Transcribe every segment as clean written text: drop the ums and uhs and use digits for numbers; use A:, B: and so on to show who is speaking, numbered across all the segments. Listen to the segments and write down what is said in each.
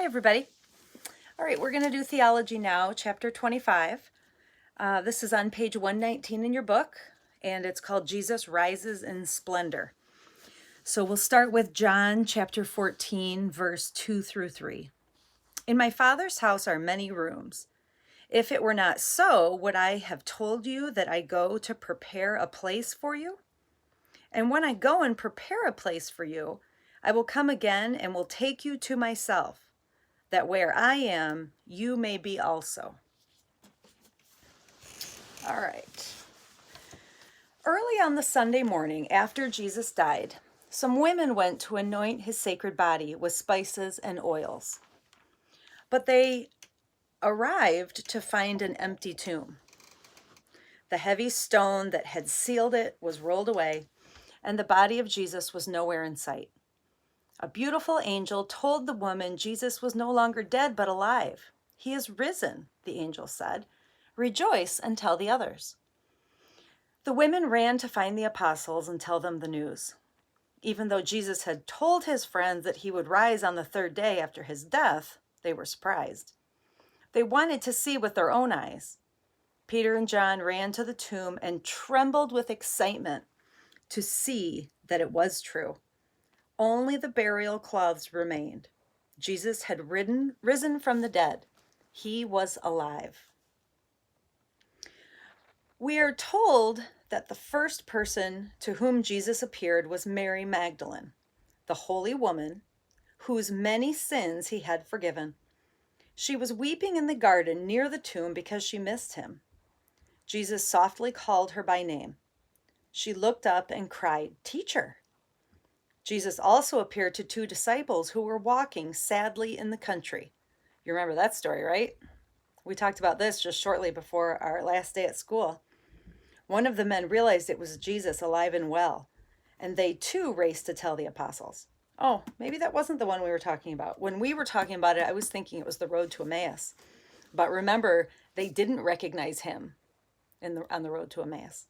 A: Hi, everybody. All right, we're going to do Theology now, chapter 25. This is on page 119 in your book, and it's called Jesus Rises in Splendor. So we'll start with John chapter 14, verse 2 through 3. In my Father's house are many rooms. If it were not so, would I have told you that I go to prepare a place for you? And when I go and prepare a place for you, I will come again and will take you to myself, that where I am, you may be also. All right. Early on the Sunday morning after Jesus died, some women went to anoint his sacred body with spices and oils. But they arrived to find an empty tomb. The heavy stone that had sealed it was rolled away, and the body of Jesus was nowhere in sight. A beautiful angel told the woman Jesus was no longer dead but alive. He is risen, the angel said. Rejoice and tell the others. The women ran to find the apostles and tell them the news. Even though Jesus had told his friends that he would rise on the third day after his death, they were surprised. They wanted to see with their own eyes. Peter and John ran to the tomb and trembled with excitement to see that it was true. Only the burial cloths remained. Jesus had risen from the dead. He was alive. We are told that the first person to whom Jesus appeared was Mary Magdalene, the holy woman whose many sins he had forgiven. She was weeping in the garden near the tomb because she missed him. Jesus softly called her by name. She looked up and cried, "Teacher!" Jesus also appeared to two disciples who were walking sadly in the country. You remember that story, right? We talked about this just shortly before our last day at school. One of the men realized it was Jesus alive and well, and they too raced to tell the apostles. Oh, maybe that wasn't the one we were talking about. When we were talking about it, I was thinking it was the road to Emmaus. But remember, they didn't recognize him on the road to Emmaus.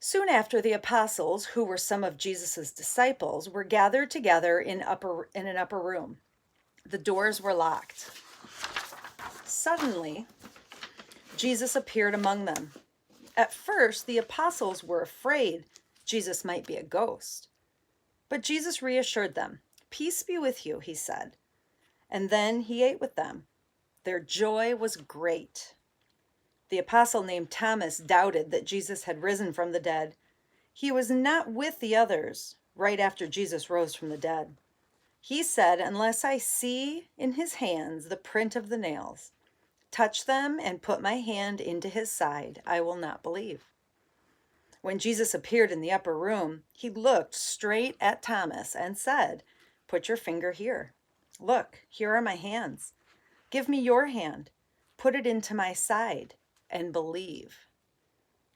A: Soon after, the apostles, who were some of Jesus' disciples, were gathered together in an upper room. The doors were locked. Suddenly, Jesus appeared among them. At first, the apostles were afraid Jesus might be a ghost. But Jesus reassured them. "Peace be with you," he said. And then he ate with them. Their joy was great. The apostle named Thomas doubted that Jesus had risen from the dead. He was not with the others right after Jesus rose from the dead. He said, "Unless I see in his hands the print of the nails, touch them, and put my hand into his side, I will not believe." When Jesus appeared in the upper room, he looked straight at Thomas and said, "Put your finger here. Look, here are my hands. Give me your hand. Put it into my side and believe."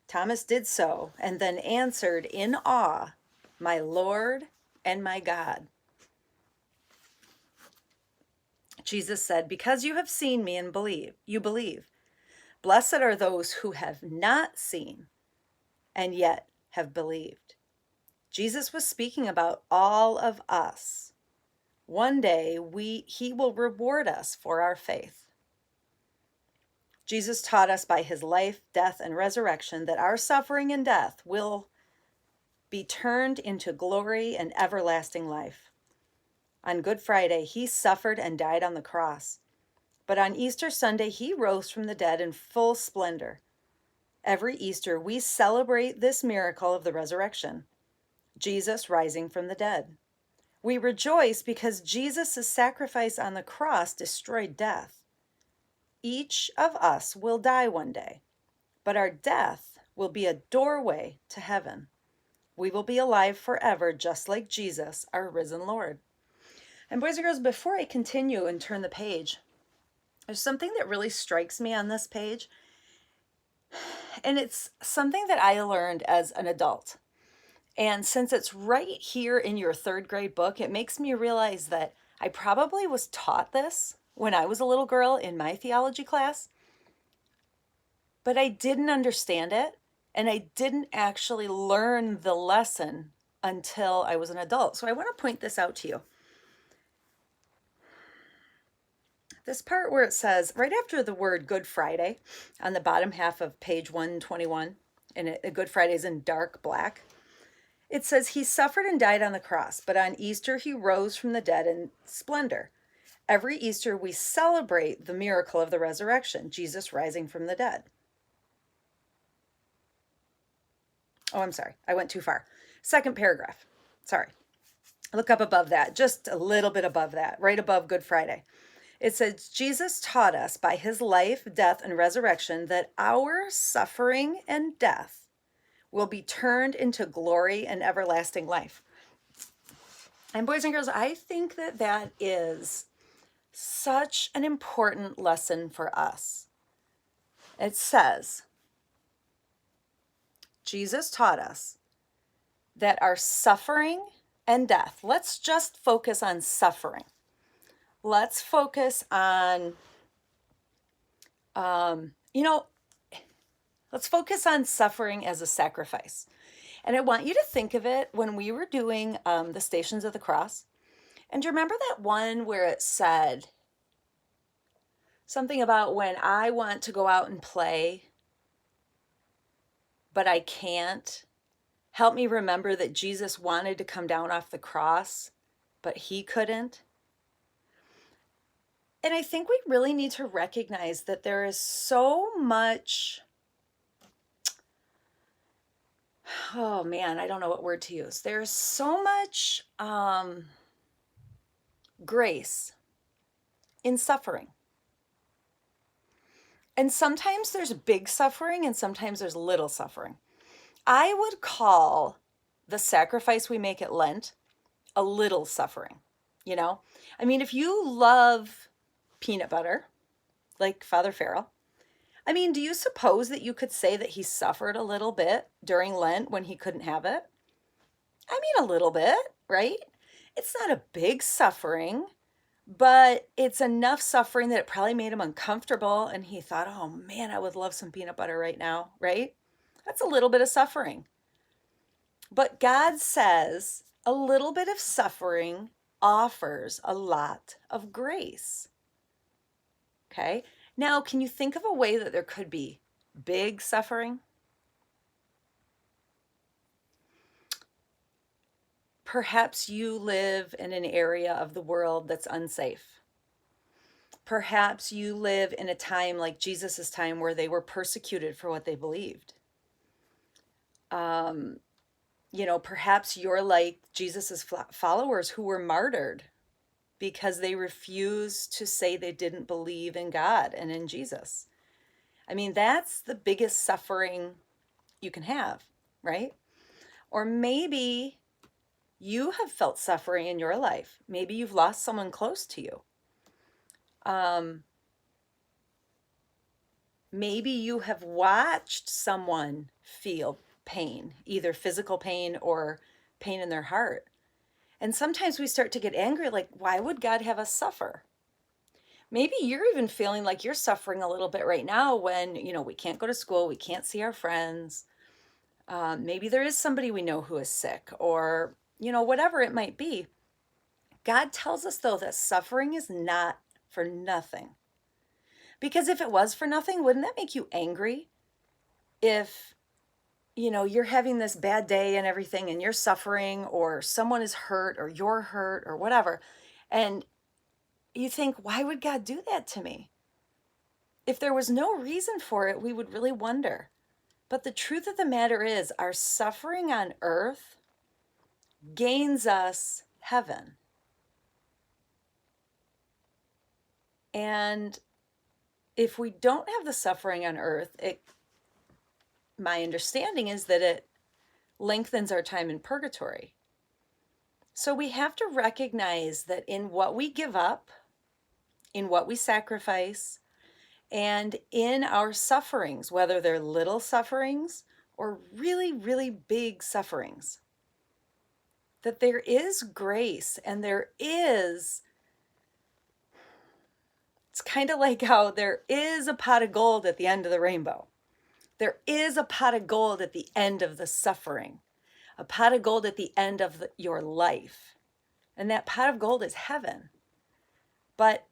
A: Thomas did so and then answered in awe, "My Lord and my God." Jesus said, "Because you have seen me and you believe. Blessed are those who have not seen and yet have believed." Jesus was speaking about all of us. One day he will reward us for our faith. Jesus taught us by his life, death, and resurrection that our suffering and death will be turned into glory and everlasting life. On Good Friday, he suffered and died on the cross. But on Easter Sunday, he rose from the dead in full splendor. Every Easter, we celebrate this miracle of the resurrection, Jesus rising from the dead. We rejoice because Jesus' sacrifice on the cross destroyed death. Each of us will die one day, but our death will be a doorway to heaven. We will be alive forever, just like Jesus, our risen Lord. And boys and girls, before I continue and turn the page, there's something that really strikes me on this page. And it's something that I learned as an adult. And since it's right here in your third grade book, it makes me realize that I probably was taught this when I was a little girl in my theology class, but I didn't understand it, and I didn't actually learn the lesson until I was an adult. So I want to point this out to you. This part where it says, right after the word Good Friday, on the bottom half of page 121, and Good Friday is in dark black, it says, he suffered and died on the cross, but on Easter he rose from the dead in splendor. Every Easter we celebrate the miracle of the resurrection, Jesus rising from the dead. Oh, I'm sorry. I went too far. Second paragraph. Sorry. Look up above that, just a little bit above that, right above Good Friday. It says, Jesus taught us by his life, death, and resurrection that our suffering and death will be turned into glory and everlasting life. And boys and girls, I think that that is such an important lesson for us. It says, Jesus taught us that our suffering and death, let's just focus on suffering. Let's focus on, let's focus on suffering as a sacrifice. And I want you to think of it when we were doing the Stations of the Cross. And do you remember that one where it said something about when I want to go out and play, but I can't? Help me remember that Jesus wanted to come down off the cross, but he couldn't. And I think we really need to recognize that there is so much, oh man, I don't know what word to use. There's so much grace in suffering. And sometimes there's big suffering and sometimes there's little suffering. I would call the sacrifice we make at Lent a little suffering, you know? I mean, if you love peanut butter, like Father Farrell, I mean, do you suppose that you could say that he suffered a little bit during Lent when he couldn't have it? I mean, a little bit, right? It's not a big suffering, but it's enough suffering that it probably made him uncomfortable. And he thought, oh man, I would love some peanut butter right now, right? That's a little bit of suffering. But God says a little bit of suffering offers a lot of grace. Okay? Now, can you think of a way that there could be big suffering? Perhaps you live in an area of the world that's unsafe. Perhaps you live in a time like Jesus's time where they were persecuted for what they believed. Perhaps you're like Jesus's followers who were martyred because they refused to say they didn't believe in God and in Jesus. I mean, that's the biggest suffering you can have, right? Or maybe you have felt suffering in your life. Maybe you've lost someone close to you. Maybe you have watched someone feel pain, either physical pain or pain in their heart. And sometimes we start to get angry, like, why would God have us suffer? Maybe you're even feeling like you're suffering a little bit right now when, we can't go to school, we can't see our friends. Maybe there is somebody we know who is sick, or, whatever it might be. God tells us, though, that suffering is not for nothing. Because if it was for nothing, wouldn't that make you angry? If, you're having this bad day and everything and you're suffering, or someone is hurt, or you're hurt, or whatever, and you think, why would God do that to me? If there was no reason for it, we would really wonder. But the truth of the matter is, our suffering on earth gains us heaven. And if we don't have the suffering on earth, my understanding is that it lengthens our time in purgatory. So we have to recognize that in what we give up, in what we sacrifice, and in our sufferings, whether they're little sufferings or really, really big sufferings, that there is grace and it's kind of like how there is a pot of gold at the end of the rainbow. There is a pot of gold at the end of the suffering, a pot of gold at the end of your life. And that pot of gold is heaven. But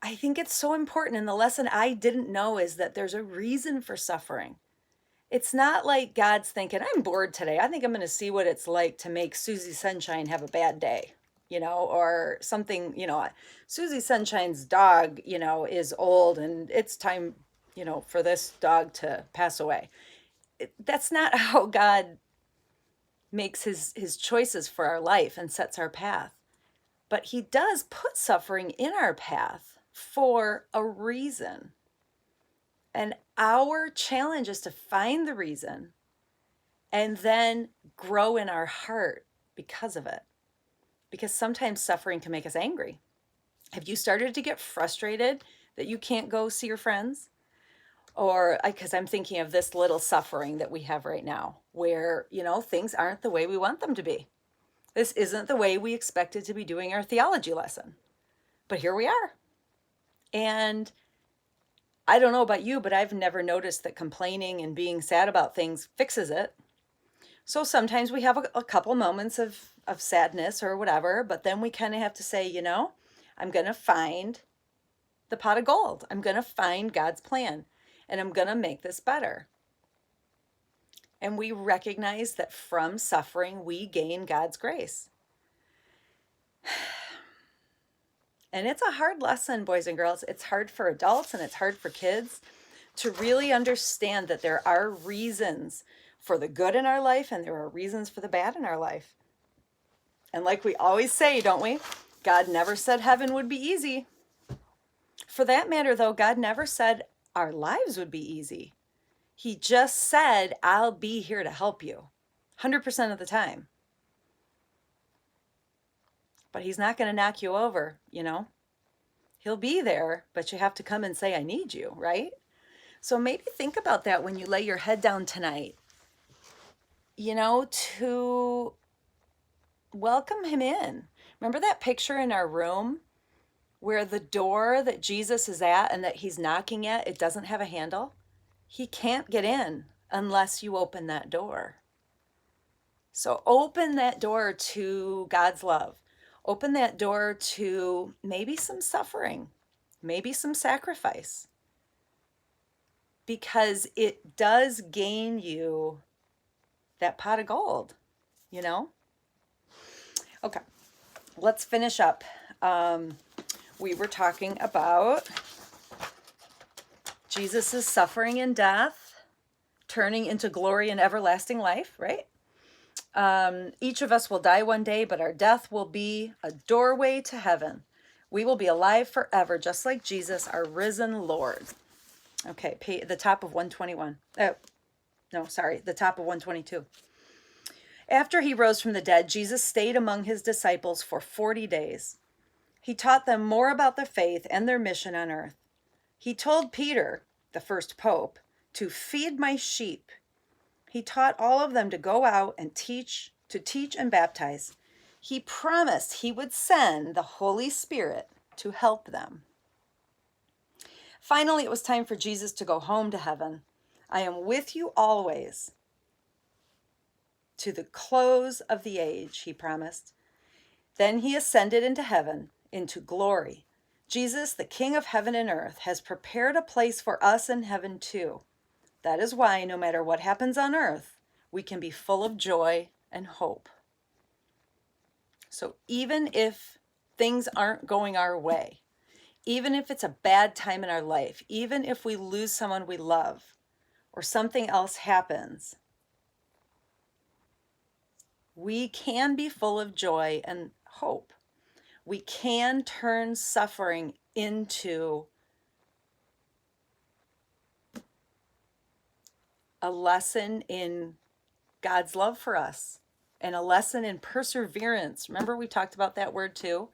A: I think it's so important. And the lesson I didn't know is that there's a reason for suffering. It's not like God's thinking, I'm bored today. I think I'm going to see what it's like to make Susie Sunshine have a bad day, or something, Susie Sunshine's dog, is old and it's time, for this dog to pass away. That's not how God makes his choices for our life and sets our path. But he does put suffering in our path for a reason. And our challenge is to find the reason and then grow in our heart because of it. Because sometimes suffering can make us angry. Have you started to get frustrated that you can't go see your friends? Or because I'm thinking of this little suffering that we have right now where, things aren't the way we want them to be. This isn't the way we expected to be doing our theology lesson. But here we are. And I don't know about you, but I've never noticed that complaining and being sad about things fixes it. So sometimes we have a couple moments of sadness or whatever, but then we kind of have to say, I'm going to find the pot of gold. I'm going to find God's plan, and I'm going to make this better. And we recognize that from suffering, we gain God's grace. And it's a hard lesson, boys and girls. It's hard for adults and it's hard for kids to really understand that there are reasons for the good in our life and there are reasons for the bad in our life. And like we always say, don't we? God never said heaven would be easy. For that matter, though, God never said our lives would be easy. He just said, I'll be here to help you 100% of the time. But he's not going to knock you over, He'll be there, but you have to come and say, I need you, right? So maybe think about that when you lay your head down tonight, to welcome him in. Remember that picture in our room where the door that Jesus is at and that he's knocking at, it doesn't have a handle? He can't get in unless you open that door. So open that door to God's love. Open that door to maybe some suffering, maybe some sacrifice, because it does gain you that pot of gold, Okay, let's finish up. We were talking about Jesus' suffering and death, turning into glory and everlasting life, right? Each of us will die one day, but our death will be a doorway to heaven. We will be alive forever, just like Jesus, our risen Lord. Okay, the top of 121. The top of 122. After he rose from the dead, Jesus stayed among his disciples for 40 days. He taught them more about the faith and their mission on earth. He told Peter, the first pope, to feed my sheep. He taught all of them to go out and teach and baptize. He promised he would send the Holy Spirit to help them. Finally, it was time for Jesus to go home to heaven. I am with you always to the close of the age, he promised. Then he ascended into heaven, into glory. Jesus, the King of heaven and earth, has prepared a place for us in heaven too. That is why, no matter what happens on earth, we can be full of joy and hope. So even if things aren't going our way, even if it's a bad time in our life, even if we lose someone we love, or something else happens, we can be full of joy and hope. We can turn suffering into a lesson in God's love for us and a lesson in perseverance. Remember, we talked about that word too,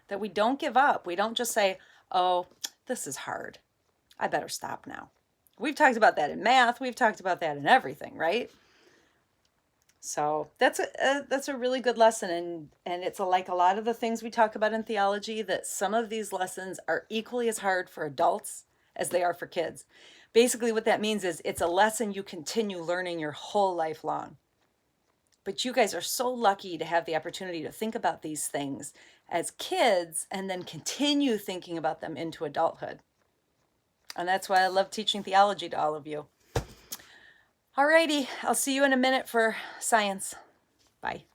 A: that we don't give up. We don't just say, oh, this is hard. I better stop now. We've talked about that in math. We've talked about that in everything, right? So that's a really good lesson. And it's like a lot of the things we talk about in theology, that some of these lessons are equally as hard for adults as they are for kids. Basically, what that means is it's a lesson you continue learning your whole life long. But you guys are so lucky to have the opportunity to think about these things as kids and then continue thinking about them into adulthood. And that's why I love teaching theology to all of you. Alrighty, I'll see you in a minute for science. Bye.